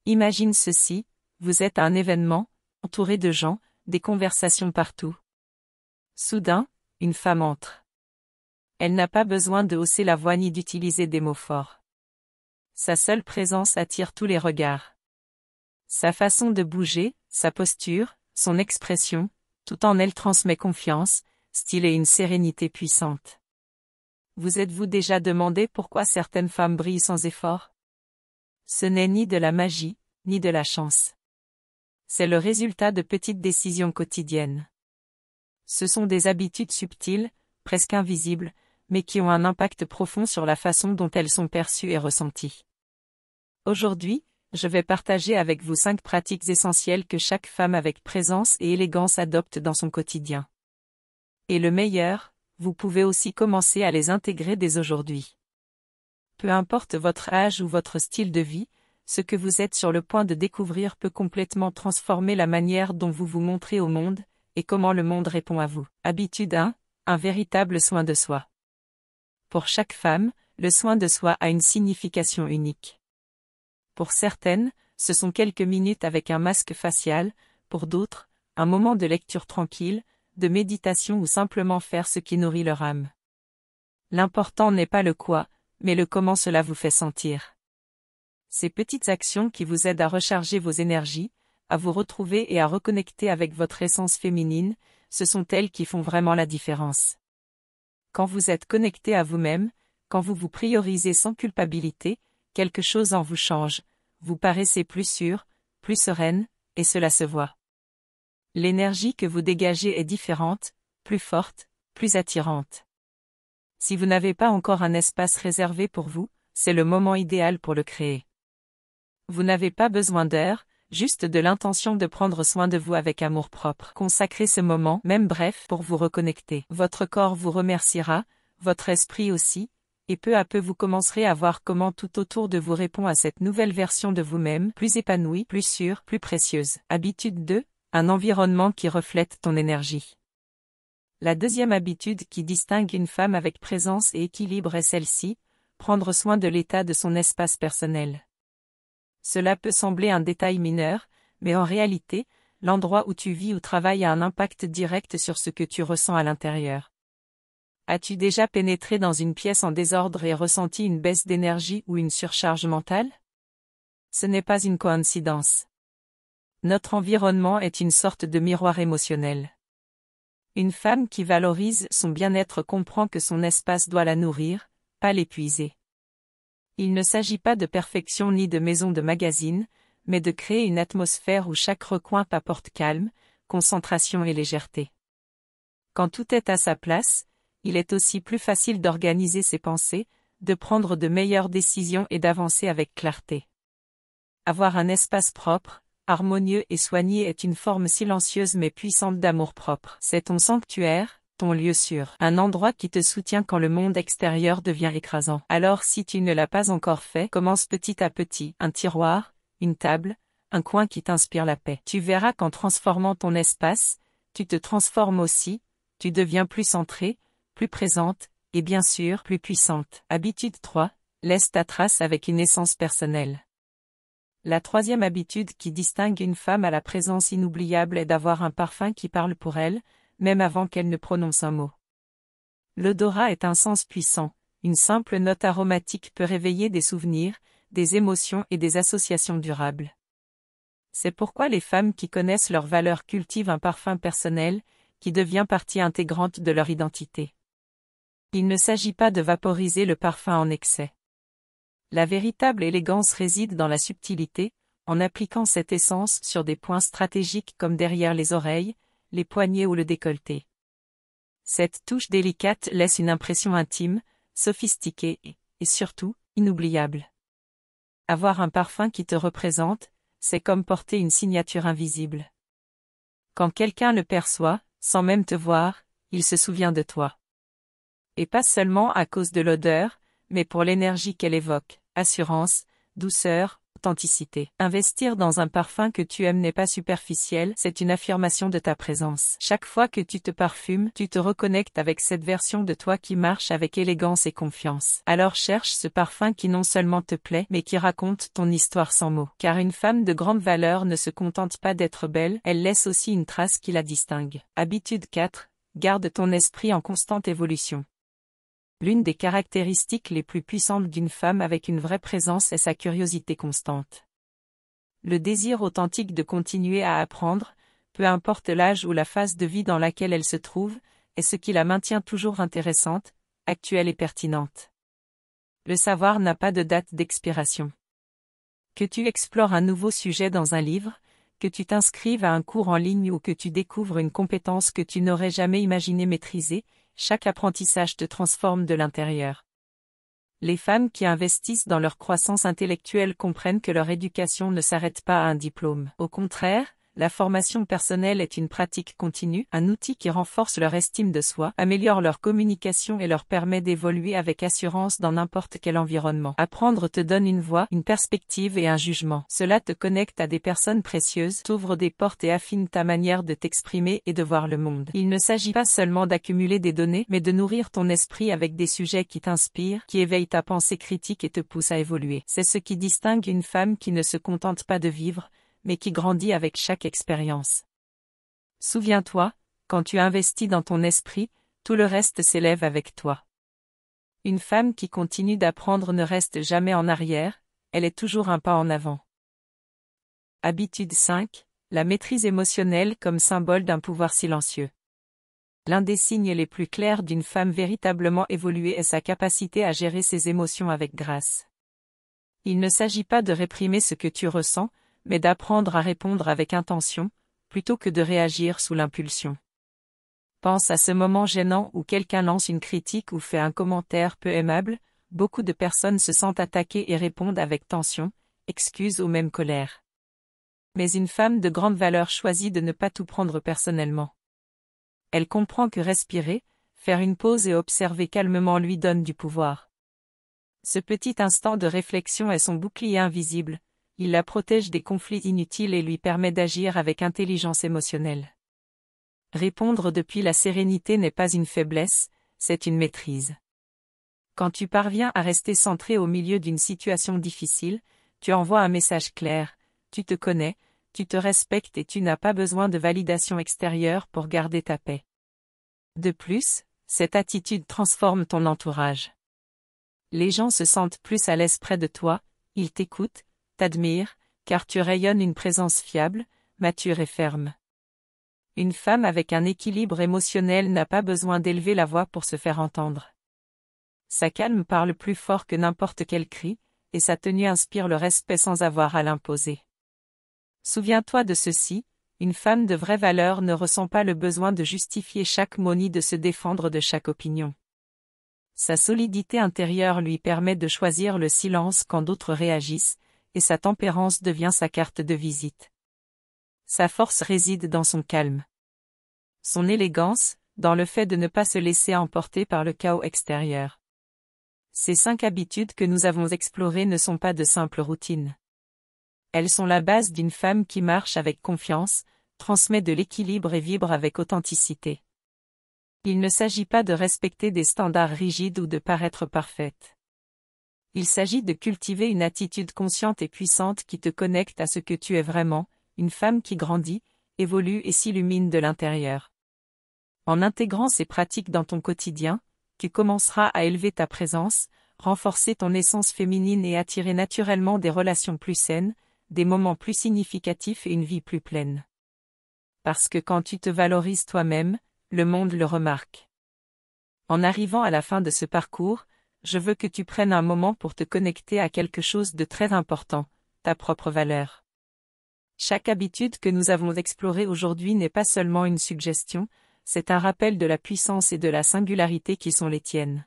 Imagine ceci, vous êtes à un événement, entouré de gens, des conversations partout. Soudain, une femme entre. Elle n'a pas besoin de hausser la voix ni d'utiliser des mots forts. Sa seule présence attire tous les regards. Sa façon de bouger, sa posture, son expression, tout en elle transmet confiance, style et une sérénité puissante. Vous êtes-vous déjà demandé pourquoi certaines femmes brillent sans effort? Ce n'est ni de la magie, ni de la chance. C'est le résultat de petites décisions quotidiennes. Ce sont des habitudes subtiles, presque invisibles, mais qui ont un impact profond sur la façon dont elles sont perçues et ressenties. Aujourd'hui, je vais partager avec vous 5 pratiques essentielles que chaque femme avec présence et élégance adopte dans son quotidien. Et le meilleur, vous pouvez aussi commencer à les intégrer dès aujourd'hui. Peu importe votre âge ou votre style de vie, ce que vous êtes sur le point de découvrir peut complètement transformer la manière dont vous vous montrez au monde, et comment le monde répond à vous. Habitude 1, un véritable soin de soi. Pour chaque femme, le soin de soi a une signification unique. Pour certaines, ce sont quelques minutes avec un masque facial, pour d'autres, un moment de lecture tranquille, de méditation ou simplement faire ce qui nourrit leur âme. L'important n'est pas le quoi, mais le comment cela vous fait sentir. Ces petites actions qui vous aident à recharger vos énergies, à vous retrouver et à reconnecter avec votre essence féminine, ce sont elles qui font vraiment la différence. Quand vous êtes connecté à vous-même, quand vous vous priorisez sans culpabilité, quelque chose en vous change, vous paraissez plus sûre, plus sereine, et cela se voit. L'énergie que vous dégagez est différente, plus forte, plus attirante. Si vous n'avez pas encore un espace réservé pour vous, c'est le moment idéal pour le créer. Vous n'avez pas besoin d'heures, juste de l'intention de prendre soin de vous avec amour-propre. Consacrez ce moment, même bref, pour vous reconnecter. Votre corps vous remerciera, votre esprit aussi, et peu à peu vous commencerez à voir comment tout autour de vous répond à cette nouvelle version de vous-même, plus épanouie, plus sûre, plus précieuse. Habitude 2, un environnement qui reflète ton énergie. La deuxième habitude qui distingue une femme avec présence et équilibre est celle-ci, prendre soin de l'état de son espace personnel. Cela peut sembler un détail mineur, mais en réalité, l'endroit où tu vis ou travailles a un impact direct sur ce que tu ressens à l'intérieur. As-tu déjà pénétré dans une pièce en désordre et ressenti une baisse d'énergie ou une surcharge mentale? Ce n'est pas une coïncidence. Notre environnement est une sorte de miroir émotionnel. Une femme qui valorise son bien-être comprend que son espace doit la nourrir, pas l'épuiser. Il ne s'agit pas de perfection ni de maison de magazine, mais de créer une atmosphère où chaque recoin apporte calme, concentration et légèreté. Quand tout est à sa place, il est aussi plus facile d'organiser ses pensées, de prendre de meilleures décisions et d'avancer avec clarté. Avoir un espace propre, harmonieux et soigné est une forme silencieuse mais puissante d'amour-propre. C'est ton sanctuaire, ton lieu sûr, un endroit qui te soutient quand le monde extérieur devient écrasant. Alors si tu ne l'as pas encore fait, commence petit à petit, un tiroir, une table, un coin qui t'inspire la paix. Tu verras qu'en transformant ton espace, tu te transformes aussi, tu deviens plus centrée, plus présente, et bien sûr plus puissante. Habitude 3, laisse ta trace avec une essence personnelle. La troisième habitude qui distingue une femme à la présence inoubliable est d'avoir un parfum qui parle pour elle, même avant qu'elle ne prononce un mot. L'odorat est un sens puissant, une simple note aromatique peut réveiller des souvenirs, des émotions et des associations durables. C'est pourquoi les femmes qui connaissent leurs valeurs cultivent un parfum personnel, qui devient partie intégrante de leur identité. Il ne s'agit pas de vaporiser le parfum en excès. La véritable élégance réside dans la subtilité, en appliquant cette essence sur des points stratégiques comme derrière les oreilles, les poignets ou le décolleté. Cette touche délicate laisse une impression intime, sophistiquée et surtout, inoubliable. Avoir un parfum qui te représente, c'est comme porter une signature invisible. Quand quelqu'un le perçoit, sans même te voir, il se souvient de toi. Et pas seulement à cause de l'odeur, mais pour l'énergie qu'elle évoque, assurance, douceur, Authenticité. Investir dans un parfum que tu aimes n'est pas superficiel, c'est une affirmation de ta présence. Chaque fois que tu te parfumes, tu te reconnectes avec cette version de toi qui marche avec élégance et confiance. Alors cherche ce parfum qui non seulement te plaît, mais qui raconte ton histoire sans mots. Car une femme de grande valeur ne se contente pas d'être belle, elle laisse aussi une trace qui la distingue. Habitude 4. Garde ton esprit en constante évolution. L'une des caractéristiques les plus puissantes d'une femme avec une vraie présence est sa curiosité constante. Le désir authentique de continuer à apprendre, peu importe l'âge ou la phase de vie dans laquelle elle se trouve, est ce qui la maintient toujours intéressante, actuelle et pertinente. Le savoir n'a pas de date d'expiration. Que tu explores un nouveau sujet dans un livre, que tu t'inscrives à un cours en ligne ou que tu découvres une compétence que tu n'aurais jamais imaginé maîtriser, chaque apprentissage te transforme de l'intérieur. Les femmes qui investissent dans leur croissance intellectuelle comprennent que leur éducation ne s'arrête pas à un diplôme. Au contraire, la formation personnelle est une pratique continue, un outil qui renforce leur estime de soi, améliore leur communication et leur permet d'évoluer avec assurance dans n'importe quel environnement. Apprendre te donne une voix, une perspective et un jugement. Cela te connecte à des personnes précieuses, t'ouvre des portes et affine ta manière de t'exprimer et de voir le monde. Il ne s'agit pas seulement d'accumuler des données, mais de nourrir ton esprit avec des sujets qui t'inspirent, qui éveillent ta pensée critique et te poussent à évoluer. C'est ce qui distingue une femme qui ne se contente pas de vivre, mais qui grandit avec chaque expérience. Souviens-toi, quand tu investis dans ton esprit, tout le reste s'élève avec toi. Une femme qui continue d'apprendre ne reste jamais en arrière, elle est toujours un pas en avant. Habitude 5. La maîtrise émotionnelle comme symbole d'un pouvoir silencieux. L'un des signes les plus clairs d'une femme véritablement évoluée est sa capacité à gérer ses émotions avec grâce. Il ne s'agit pas de réprimer ce que tu ressens, mais d'apprendre à répondre avec intention, plutôt que de réagir sous l'impulsion. Pense à ce moment gênant où quelqu'un lance une critique ou fait un commentaire peu aimable, beaucoup de personnes se sentent attaquées et répondent avec tension, excuse ou même colère. Mais une femme de grande valeur choisit de ne pas tout prendre personnellement. Elle comprend que respirer, faire une pause et observer calmement lui donne du pouvoir. Ce petit instant de réflexion est son bouclier invisible. Il la protège des conflits inutiles et lui permet d'agir avec intelligence émotionnelle. Répondre depuis la sérénité n'est pas une faiblesse, c'est une maîtrise. Quand tu parviens à rester centré au milieu d'une situation difficile, tu envoies un message clair, tu te connais, tu te respectes et tu n'as pas besoin de validation extérieure pour garder ta paix. De plus, cette attitude transforme ton entourage. Les gens se sentent plus à l'aise près de toi, ils t'écoutent, t'admire, car tu rayonnes une présence fiable, mature et ferme. Une femme avec un équilibre émotionnel n'a pas besoin d'élever la voix pour se faire entendre. Sa calme parle plus fort que n'importe quel cri, et sa tenue inspire le respect sans avoir à l'imposer. Souviens-toi de ceci, une femme de vraie valeur ne ressent pas le besoin de justifier chaque mot ni de se défendre de chaque opinion. Sa solidité intérieure lui permet de choisir le silence quand d'autres réagissent, et sa tempérance devient sa carte de visite. Sa force réside dans son calme. Son élégance, dans le fait de ne pas se laisser emporter par le chaos extérieur. Ces 5 habitudes que nous avons explorées ne sont pas de simples routines. Elles sont la base d'une femme qui marche avec confiance, transmet de l'équilibre et vibre avec authenticité. Il ne s'agit pas de respecter des standards rigides ou de paraître parfaite. Il s'agit de cultiver une attitude consciente et puissante qui te connecte à ce que tu es vraiment, une femme qui grandit, évolue et s'illumine de l'intérieur. En intégrant ces pratiques dans ton quotidien, tu commenceras à élever ta présence, renforcer ton essence féminine et attirer naturellement des relations plus saines, des moments plus significatifs et une vie plus pleine. Parce que quand tu te valorises toi-même, le monde le remarque. En arrivant à la fin de ce parcours, je veux que tu prennes un moment pour te connecter à quelque chose de très important, ta propre valeur. Chaque habitude que nous avons explorée aujourd'hui n'est pas seulement une suggestion, c'est un rappel de la puissance et de la singularité qui sont les tiennes.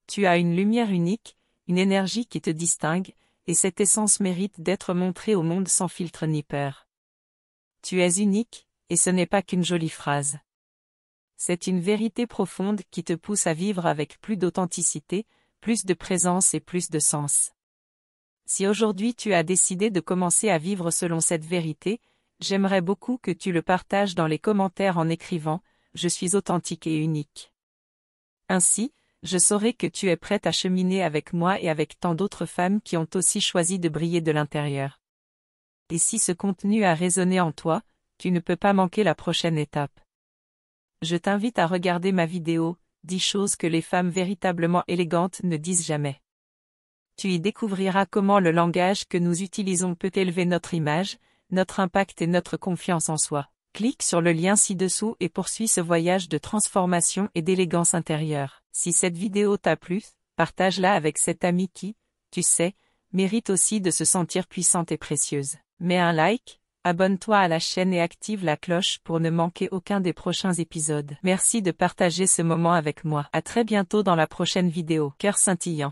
Tu as une lumière unique, une énergie qui te distingue, et cette essence mérite d'être montrée au monde sans filtre ni peur. Tu es unique, et ce n'est pas qu'une jolie phrase. C'est une vérité profonde qui te pousse à vivre avec plus d'authenticité, plus de présence et plus de sens. Si aujourd'hui tu as décidé de commencer à vivre selon cette vérité, j'aimerais beaucoup que tu le partages dans les commentaires en écrivant « Je suis authentique et unique ». Ainsi, je saurai que tu es prête à cheminer avec moi et avec tant d'autres femmes qui ont aussi choisi de briller de l'intérieur. Et si ce contenu a résonné en toi, tu ne peux pas manquer la prochaine étape. Je t'invite à regarder ma vidéo « 10 choses que les femmes véritablement élégantes ne disent jamais ». Tu y découvriras comment le langage que nous utilisons peut élever notre image, notre impact et notre confiance en soi. Clique sur le lien ci-dessous et poursuis ce voyage de transformation et d'élégance intérieure. Si cette vidéo t'a plu, partage-la avec cette amie qui, tu sais, mérite aussi de se sentir puissante et précieuse. Mets un like, abonne-toi à la chaîne et active la cloche pour ne manquer aucun des prochains épisodes. Merci de partager ce moment avec moi. À très bientôt dans la prochaine vidéo. Cœur scintillant.